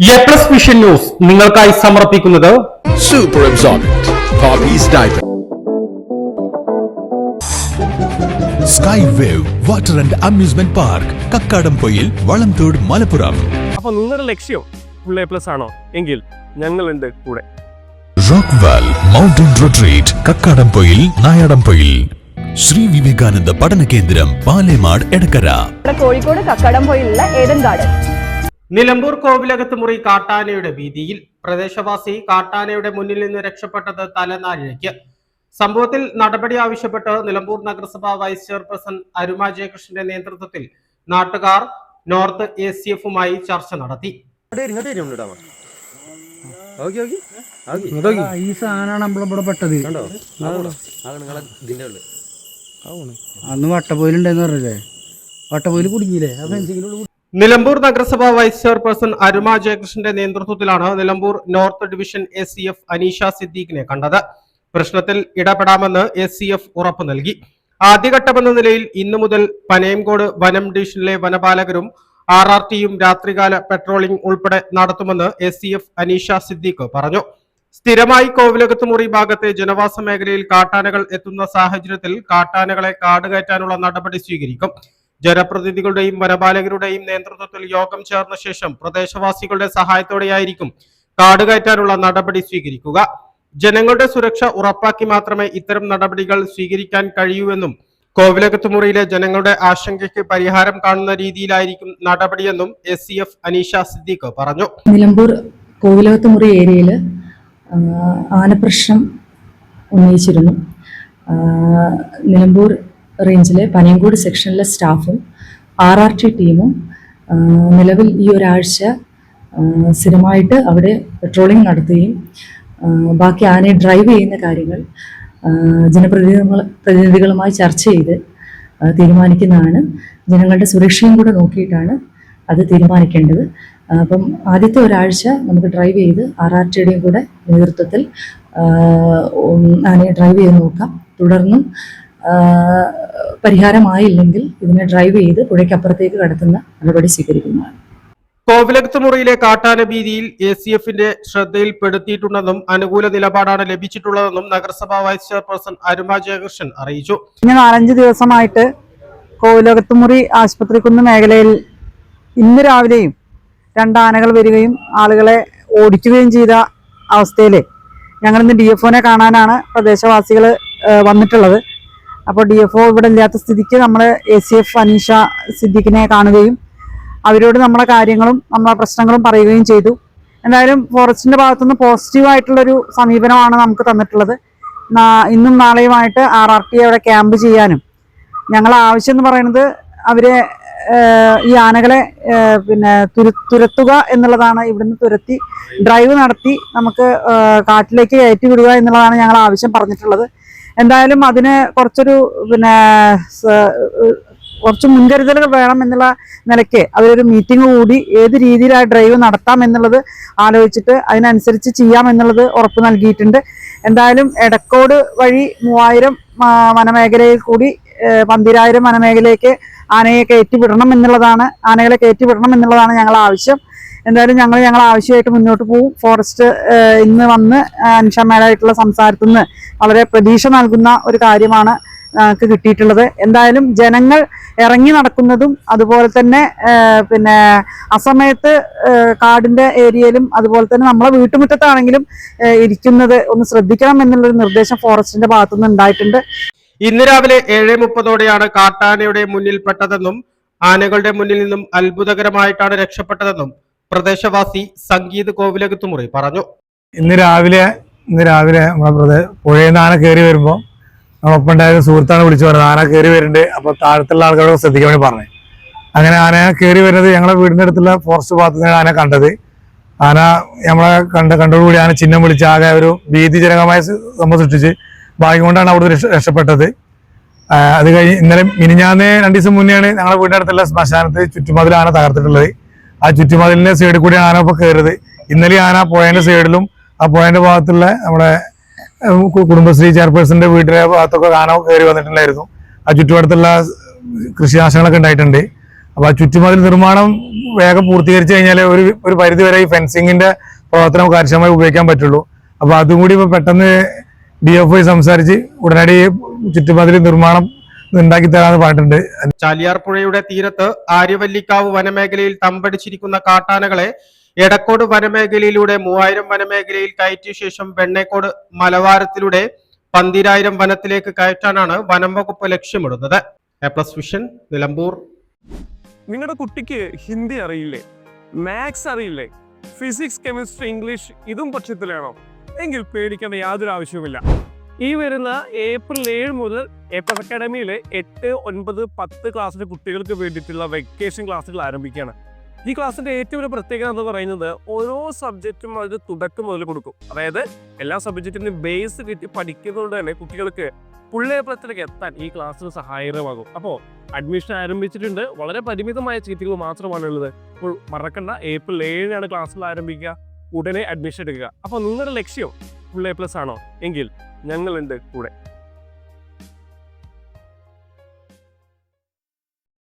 A+ vision news നിങ്ങൾക്കായി സമർപ്പിക്കുന്നത് Super Absorbent Poppy's Diaper. Sky Wave Water and Amusement Park, Kakkadampoyil, Valamthode, Malappuram. അപ്പോൾ നിങ്ങളുടെ ലക്ഷ്യം ഫുൾ A+ ആണോ എങ്കിൽ ഞങ്ങളുണ്ട് കൂടെ. Rockwall mountain retreat, Kakkadampoyil, Nayadampoyil. Sree Vivekananda പഠന കേന്ദ്രം, പാലേമാട്, എടക്കര. കോഴിക്കോട് കക്കാടംപൊയിലുള്ള ഏഡൻ ഗാർഡൻ. നിലമ്പൂർ കോവിലകത്ത് മുറി കാട്ടാനയുടെ ഭീതിയിൽ. പ്രദേശവാസി കാട്ടാനയുടെ മുന്നിൽ നിന്ന് രക്ഷപ്പെട്ടത് തലനാരിഴയ്ക്ക്. സംഭവത്തിൽ നടപടി ആവശ്യപ്പെട്ട് നിലമ്പൂർ നഗരസഭ വൈസ് ചെയർപേഴ്സൺ അരുമ ജയകൃഷ്ണന്റെ നേതൃത്വത്തിൽ നാട്ടുകാർ നോർത്ത് ACF-മായി ചർച്ച നടത്തി. ഈ സാധനമാണ് നമ്മളിവിടെ പെട്ടത്. അന്ന് വട്ടപ്പോയിലുണ്ടെന്ന് പറഞ്ഞല്ലേ, വട്ടപ്പോയിൽ കുടുങ്ങിയില്ലേ? നിലമ്പൂർ നഗരസഭ വൈസ് ചെയർപേഴ്സൺ അരുമ ജയകൃഷ്ണന്റെ നേതൃത്വത്തിലാണ് Nilambur north division ACF Aneesha സിദ്ദീഖിനെ കണ്ടത്. പ്രശ്നത്തിൽ ഇടപെടാമെന്ന് ACF ഉറപ്പു നൽകി. ആദ്യഘട്ടമെന്ന നിലയിൽ ഇന്നു മുതൽ പനയംകോട് വനം ഡിവിഷനിലെ വനപാലകരും RRTയും രാത്രികാല പെട്രോളിംഗ് ഉൾപ്പെടെ നടത്തുമെന്ന് ACF അനീഷ സിദ്ദീഖ് പറഞ്ഞു. സ്ഥിരമായി കോവിലകത്ത് മുറി ഭാഗത്തെ ജനവാസ മേഖലയിൽ കാട്ടാനകൾ എത്തുന്ന സാഹചര്യത്തിൽ കാട്ടാനകളെ കാടുകയറ്റാനുള്ള നടപടി സ്വീകരിക്കും. ജനപ്രതിനിധികളുടെയും വനപാലകരുടെയും നേതൃത്വത്തിൽ യോഗം ചേർന്ന ശേഷം പ്രദേശവാസികളുടെ സഹായത്തോടെയായിരിക്കും കാടുകയറ്റാനുള്ള നടപടി സ്വീകരിക്കുക. ജനങ്ങളുടെ സുരക്ഷ ഉറപ്പാക്കി മാത്രമേ ഇത്തരം നടപടികൾ സ്വീകരിക്കാൻ കഴിയൂവെന്നും കോവിലകത്തുമുറിയിലെ ജനങ്ങളുടെ ആശങ്കയ്ക്ക് പരിഹാരം കാണുന്ന രീതിയിലായിരിക്കും നടപടിയെന്നും ACF അനീഷ സിദ്ദീഖ് പറഞ്ഞു. നിലമ്പൂർ കോവിലകത്തുമുറി ഏരിയയിൽ ആനപ്രശ്നം ഉന്നയിച്ചിരുന്നു. നിലമ്പൂർ റേഞ്ചിലെ പനയംകോട് സെക്ഷനിലെ സ്റ്റാഫും RRT ടീമും നിലവിൽ ഈ ഒരാഴ്ച സ്ഥിരമായിട്ട് അവിടെ പെട്രോളിംഗ് നടത്തുകയും ബാക്കി ആനയെ ഡ്രൈവ് ചെയ്യുന്ന കാര്യങ്ങൾ ജനപ്രതിനിധികളുമായി ചർച്ച ചെയ്ത് തീരുമാനിക്കുന്നതാണ്. ജനങ്ങളുടെ സുരക്ഷയും കൂടെ നോക്കിയിട്ടാണ് അത് തീരുമാനിക്കേണ്ടത്. അപ്പം ആദ്യത്തെ ഒരാഴ്ച നമുക്ക് ഡ്രൈവ് ചെയ്ത് RRTയുടെയും കൂടെ നേതൃത്വത്തിൽ ആനയെ ഡ്രൈവ് ചെയ്ത് നോക്കാം. തുടർന്നും പരിഹാരമായില്ലെങ്കിൽ ഇതിനെ ഡ്രൈവ് ചെയ്ത് പുഴയ്ക്കപ്പുറത്തേക്ക് കടത്തുന്ന നടപടി സ്വീകരിക്കുന്നതാണ്. കോവിലകത്ത് മുറിയിലെ കാട്ടാന ഭീതിയിൽ ACF-ന്റെ ശ്രദ്ധയിൽപ്പെടുത്തിയിട്ടുണ്ടെന്നും അനുകൂല നിലപാടാണ് ലഭിച്ചിട്ടുള്ളതെന്നും നഗരസഭാ വൈസ് ചെയർപേഴ്സൺ അരുമ ജയകൃഷ്ണൻ അറിയിച്ചു. 4-5 ദിവസമായിട്ട് കോവിലകത്തുമുറി ആശുപത്രിക്കുന്ന് മേഖലയിൽ ഇന്ന് രാവിലെയും 2 ആനകൾ വരികയും ആളുകളെ ഓടിക്കുകയും ചെയ്ത അവസ്ഥയിൽ ഞങ്ങളിന്ന് DFO-നെ കാണാനാണ് പ്രദേശവാസികൾ വന്നിട്ടുള്ളത്. അപ്പോൾ DFO ഇവിടെ ഇല്ലാത്ത സ്ഥിതിക്ക് നമ്മൾ ACF അനീഷ സിദ്ദീഖിനെ കാണുകയും അവരോട് നമ്മളെ കാര്യങ്ങളും നമ്മളെ പ്രശ്നങ്ങളും പറയുകയും ചെയ്തു. എന്തായാലും ഫോറസ്റ്റിൻ്റെ ഭാഗത്തുനിന്ന് പോസിറ്റീവായിട്ടുള്ളൊരു സമീപനമാണ് നമുക്ക് തന്നിട്ടുള്ളത്. ഇന്നും നാളെയുമായിട്ട് RRT അവിടെ ക്യാമ്പ് ചെയ്യാനും ഞങ്ങളെ ആവശ്യം എന്ന് പറയുന്നത് അവരെ ഈ ആനകളെ തുരത്തുക എന്നുള്ളതാണ്. ഇവിടുന്ന് തുരത്തി ഡ്രൈവ് നടത്തി നമുക്ക് കാട്ടിലേക്ക് കയറ്റി വിടുക എന്നുള്ളതാണ് ഞങ്ങൾ ആവശ്യം പറഞ്ഞിട്ടുള്ളത്. എന്തായാലും അതിന് കുറച്ച് മുൻകരുതലുകൾ വേണം എന്നുള്ള നിലയ്ക്ക് അവരൊരു മീറ്റിംഗ് കൂടി ഏത് രീതിയിൽ ആ ഡ്രൈവ് നടത്താം എന്നുള്ളത് ആലോചിച്ചിട്ട് അതിനനുസരിച്ച് ചെയ്യാം എന്നുള്ളത് ഉറപ്പ് നൽകിയിട്ടുണ്ട്. എന്തായാലും എടക്കോട് വഴി 3000 വനമേഖലയിൽ കൂടി 12000 വനമേഖലയിലേക്ക് ആനകളെ കയറ്റിവിടണം എന്നുള്ളതാണ് ഞങ്ങളുടെ ആവശ്യം. എന്തായാലും ഞങ്ങൾ ആവശ്യമായിട്ട് മുന്നോട്ട് പോകും. ഫോറസ്റ്റ് ഇന്ന് വന്ന് അൻഷമേടായിട്ടുള്ള സംസാരത്തിൽ നിന്ന് വളരെ പ്രതീക്ഷ നൽകുന്ന ഒരു കാര്യമാണ് ഞങ്ങൾക്ക് കിട്ടിയിട്ടുള്ളത്. എന്തായാലും ജനങ്ങൾ ഇറങ്ങി നടക്കുന്നതും അതുപോലെ തന്നെ അസമയത്ത് കാടിൻ്റെ ഏരിയയിലും അതുപോലെ തന്നെ നമ്മളെ വീട്ടുമുറ്റത്താണെങ്കിലും ഇരിക്കുന്നത് ഒന്ന് ശ്രദ്ധിക്കണം എന്നുള്ളൊരു നിർദ്ദേശം ഫോറസ്റ്റിന്റെ ഭാഗത്തുനിന്ന് ഉണ്ടായിട്ടുണ്ട്. ഇന്ന് രാവിലെ 7:30 കാട്ടാനയുടെ മുന്നിൽപ്പെട്ടതെന്നും ആനകളുടെ മുന്നിൽ നിന്നും അത്ഭുതകരമായിട്ടാണ് രക്ഷപ്പെട്ടതെന്നും പ്രദേശവാസി സംഗീത് കോവിലകത്തുമുറി പറഞ്ഞു. ഇന്ന് രാവിലെ നമ്മളെ പുഴയിൽ നിന്ന് ആന കയറി വരുമ്പോൾ നമ്മളൊപ്പം ഉണ്ടായിരുന്ന സുഹൃത്താണ് വിളിച്ചു പറഞ്ഞത് ആന കയറി വരുന്നുണ്ട്, അപ്പോൾ താഴത്തുള്ള ആളുകളോട് ശ്രദ്ധിക്കാൻ വേണ്ടി പറഞ്ഞു. അങ്ങനെ ആന കയറി വരുന്നത് ഞങ്ങളുടെ വീടിൻ്റെ അടുത്തുള്ള ഫോറസ്റ്റ് ഭാഗത്ത് നിന്നാണ് ആന കണ്ടത്. ആന നമ്മളെ കണ്ടോടുകൂടി ആന ചിഹ്നം വിളിച്ച് ആകെ ഒരു ഭീതിജനകമായ സംഭവം സൃഷ്ടിച്ച് ഭാഗ്യം കൊണ്ടാണ് അവിടുന്ന് രക്ഷപ്പെട്ടത്. അത് കഴിഞ്ഞ് ഇന്നലെ മിനിഞ്ഞാന്ന് 2 ദിവസം മുന്നെയാണ് ഞങ്ങളുടെ വീടിൻ്റെ അടുത്തുള്ള ശ്മശാനത്ത് ചുറ്റുമതിലാണ് തകർത്തിട്ടുള്ളത്. ആ ചുറ്റുമതിലിന്റെ സൈഡിൽ കൂടിയാണ് ആന ഇപ്പോൾ കയറിയത്. ഇന്നലെ ആന പുഴേന്റെ സൈഡിലും ആ പുഴേന്റെ ഭാഗത്തുള്ള നമ്മുടെ കുടുംബശ്രീ ചെയർപേഴ്സന്റെ വീട്ടിലെ ഭാഗത്തൊക്കെ ആന കയറി വന്നിട്ടുണ്ടായിരുന്നു. ആ ചുറ്റുപാടത്തുള്ള കൃഷിനാശങ്ങളൊക്കെ ഉണ്ടായിട്ടുണ്ട്. അപ്പൊ ആ ചുറ്റുമതിൽ നിർമ്മാണം വേഗം പൂർത്തീകരിച്ചു കഴിഞ്ഞാൽ ഒരു പരിധി വരെ ഈ ഫെൻസിങ്ങിന്റെ പ്രവർത്തനം കാര്യക്ഷമമായി ഉപയോഗിക്കാൻ പറ്റുള്ളൂ. അപ്പൊ അതും കൂടി ഇപ്പൊ പെട്ടെന്ന് DFI സംസാരിച്ച് ഉടനടി ചുറ്റുമതിൽ നിർമ്മാണം ഉണ്ടാക്കി തരാന്ന് പറഞ്ഞിട്ടുണ്ട്. ചാലിയാർ പുഴയുടെ തീരത്ത് ആര്യവല്ലിക്കാവ് വനമേഖലയിൽ തമ്പടിച്ചിരിക്കുന്ന കാട്ടാനകളെ എടക്കോട് വനമേഖലയിലൂടെ 3000 വനമേഖലയിൽ കയറ്റിയ ശേഷം വെണ്ണേക്കോട് മലവാരത്തിലൂടെ 12000 വനത്തിലേക്ക് കയറ്റാനാണ് വനം വകുപ്പ് ലക്ഷ്യമിടുന്നത്. A+ vision, Nilambur. നിങ്ങളുടെ കുട്ടിക്ക് ഹിന്ദി അറിയില്ലേ, മാത്സ് അറിയില്ലേ, ഫിസിക്സ്, കെമിസ്ട്രി, ഇംഗ്ലീഷ് ഇതും പക്ഷത്തിലാണോ? എങ്കിൽ പേടിക്കേണ്ട യാതൊരു ആവശ്യവുമില്ല. ഈ വരുന്ന ഏപ്രിൽ 7 മുതൽ A+ അക്കാഡമിയിലെ 8, 9, 10 ക്ലാസ്സിലെ കുട്ടികൾക്ക് വേണ്ടിയിട്ടുള്ള വെക്കേഷൻ ക്ലാസ്സുകൾ ആരംഭിക്കുകയാണ്. ഈ ക്ലാസ്സിന്റെ ഏറ്റവും വലിയ പ്രത്യേകത എന്ന് പറയുന്നത് ഓരോ സബ്ജക്റ്റും അത് തുടക്കം മുതൽ കൊടുക്കും. അതായത് എല്ലാ സബ്ജക്റ്റിനും ബേസ് കിട്ടി പഠിക്കുന്നതുകൊണ്ട് തന്നെ കുട്ടികൾക്ക് ഫുൾ A+ എത്താൻ ഈ ക്ലാസ്സിന് സഹായകരമാകും. അപ്പോൾ അഡ്മിഷൻ ആരംഭിച്ചിട്ടുണ്ട്. വളരെ പരിമിതമായ സീറ്റുകൾ മാത്രമാണുള്ളത്. അപ്പോൾ മറക്കണ്ട, ഏപ്രിൽ 7 ക്ലാസ്സുകൾ ആരംഭിക്കുക. ഉടനെ അഡ്മിഷൻ എടുക്കുക. അപ്പോൾ നിങ്ങളുടെ ലക്ഷ്യം ഫുൾ A+ ആണോ? എങ്കിൽ ഞങ്ങളുണ്ട് കൂടെ.